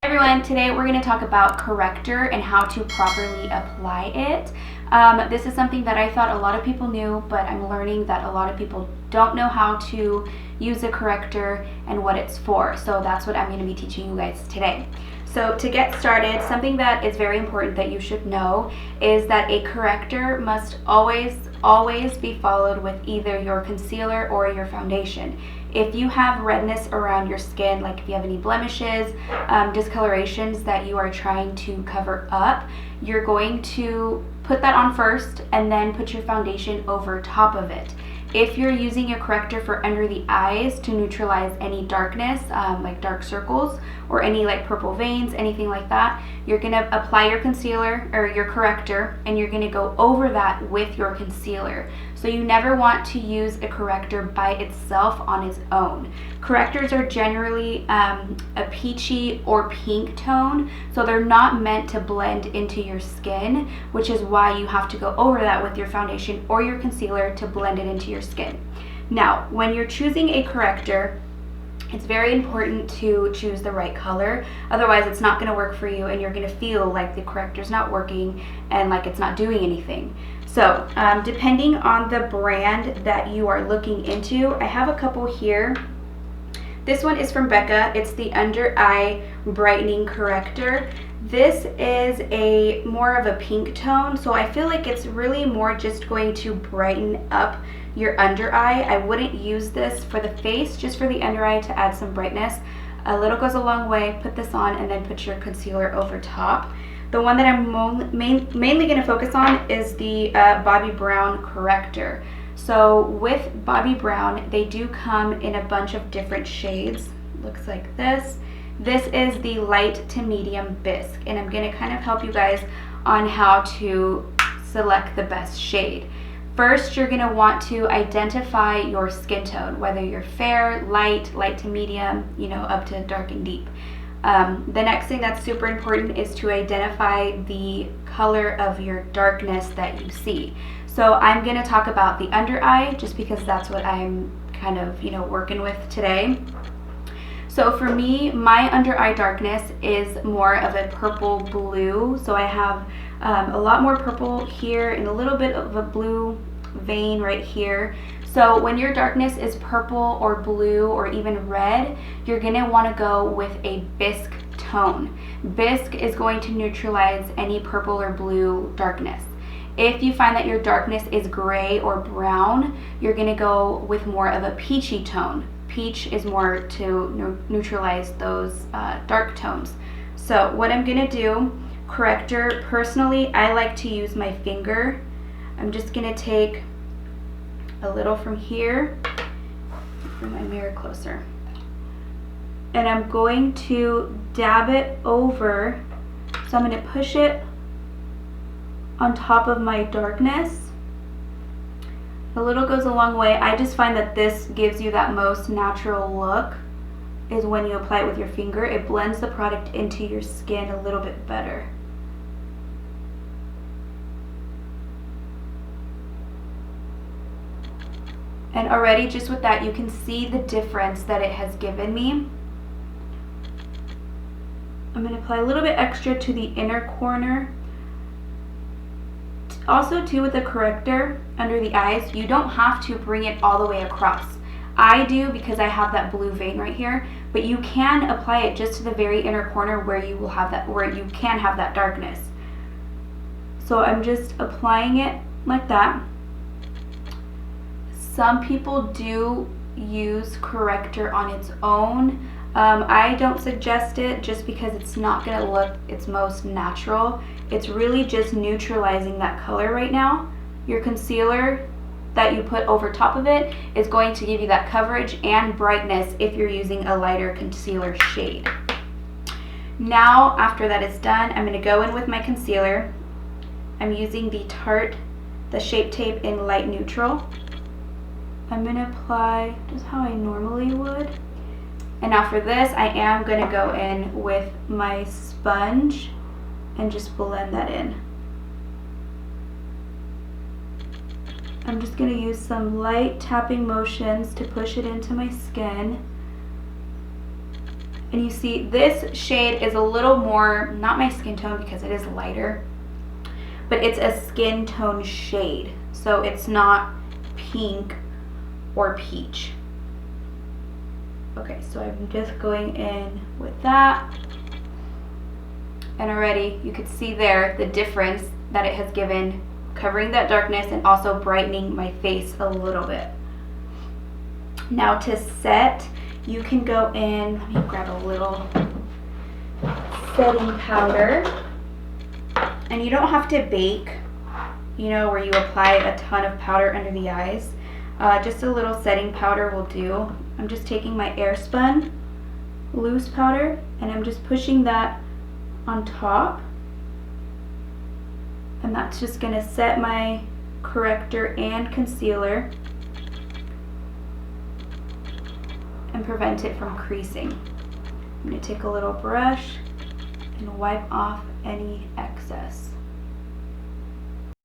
Everyone, today we're going to talk about corrector and how to properly apply it. This is something that I thought a lot of people knew, but I'm learning that a lot of people don't know how to use a corrector and what it's for. So that's what I'm going to be teaching you guys today. So to get started, something that is very important that you should know is that a corrector must always be followed with either your concealer or your foundation. If you have redness around your skin, like if you have any blemishes, discolorations that you are trying to cover up, you're going to put that on first and then put your foundation over top of it. If you're using a corrector for under the eyes to neutralize any darkness, like dark circles or any like purple veins, anything like that, you're gonna apply your concealer or your corrector and you're gonna go over that with your concealer. So you never want to use a corrector by itself on its own. Correctors are generally a peachy or pink tone, so they're not meant to blend into your skin, which is why you have to go over that with your foundation or your concealer to blend it into your skin. Now, when you're choosing a corrector, it's very important to choose the right color. Otherwise, it's not going to work for you and you're going to feel like the corrector's not working and like it's not doing anything. So, depending on the brand that you are looking into, I have a couple here. This one is from Becca. It's the Under Eye Brightening Corrector. This is a more of a pink tone, so I feel like it's really more just going to brighten up your under eye. I wouldn't use this for the face, just for the under eye to add some brightness. A little goes a long way. Put this on and then put your concealer over top. The one that I'm mainly going to focus on is the Bobbi Brown Corrector. So with Bobbi Brown, they do come in a bunch of different shades. Looks like this. This is the light to medium bisque, and I'm going to kind of help you guys on how to select the best shade. First, you're going to want to identify your skin tone, whether you're fair, light, light to medium, up to dark and deep. The next thing that's super important is to identify the color of your darkness that you see. So I'm going to talk about the under eye just because that's what I'm kind of, working with today. So for me, my under eye darkness is more of a purple blue. So I have a lot more purple here and a little bit of a blue vein right here. So when your darkness is purple or blue or even red, you're gonna wanna go with a bisque tone. Bisque is going to neutralize any purple or blue darkness. If you find that your darkness is gray or brown, you're gonna go with more of a peachy tone. Peach is more to neutralize those dark tones. So what I'm gonna do, corrector, personally, I like to use my finger. I'm just gonna take a little from here, bring my mirror closer, and I'm going to dab it over. So I'm gonna push it on top of my darkness. A little goes a long way. I just find that this gives you that most natural look is when you apply it with your finger. It blends the product into your skin a little bit better. And already just with that, you can see the difference that it has given me. I'm going to apply a little bit extra to the inner corner. Also too, with the corrector under the eyes, you don't have to bring it all the way across. I do because I have that blue vein right here, but you can apply it just to the very inner corner where you will have that, where you can have that darkness. So I'm just applying it like that. Some people do use corrector on its own. I don't suggest it just because it's not going to look its most natural. It's really just neutralizing that color right now. Your concealer that you put over top of it is going to give you that coverage and brightness if you're using a lighter concealer shade. Now, after that is done, I'm going to go in with my concealer. I'm using the Tarte, the Shape Tape in Light Neutral. I'm going to apply just how I normally would. And now for this, I am going to go in with my sponge and just blend that in. I'm just going to use some light tapping motions to push it into my skin. And you see this shade is a little more, not my skin tone because it is lighter, but it's a skin tone shade. So it's not pink or peach. Okay, so I'm just going in with that. And already you could see there the difference that it has given, covering that darkness and also brightening my face a little bit. Now to set, you can go in, let me grab a little setting powder. And you don't have to bake, you know, where you apply a ton of powder under the eyes. Just a little setting powder will do. I'm just taking my Airspun loose powder and I'm just pushing that on top. And that's just going to set my corrector and concealer and prevent it from creasing. I'm going to take a little brush and wipe off any excess.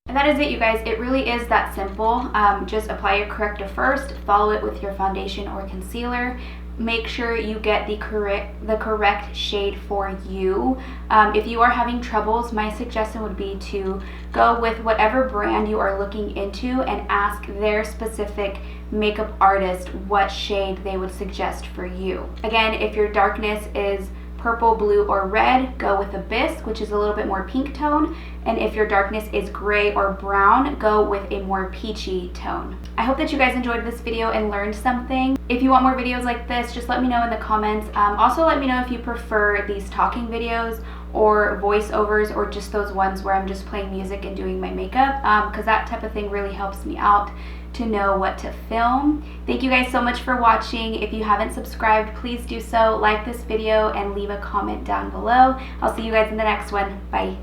And that is it, you guys. It really is that simple. Just apply your corrector first, follow it with your foundation or concealer. Make sure you get the correct shade for you. If you are having troubles, my suggestion would be to go with whatever brand you are looking into and ask their specific makeup artist what shade they would suggest for you. Again, if your darkness is purple, blue, or red, go with a bisque, which is a little bit more pink tone. And if your darkness is gray or brown, go with a more peachy tone. I hope that you guys enjoyed this video and learned something. If you want more videos like this, just let me know in the comments. Also let me know if you prefer these talking videos or voiceovers or just those ones where I'm just playing music and doing my makeup, because that type of thing really helps me out to know what to film. Thank you guys so much for watching. If you haven't subscribed, please do so. Like this video and leave a comment down below. I'll see you guys in the next one. Bye.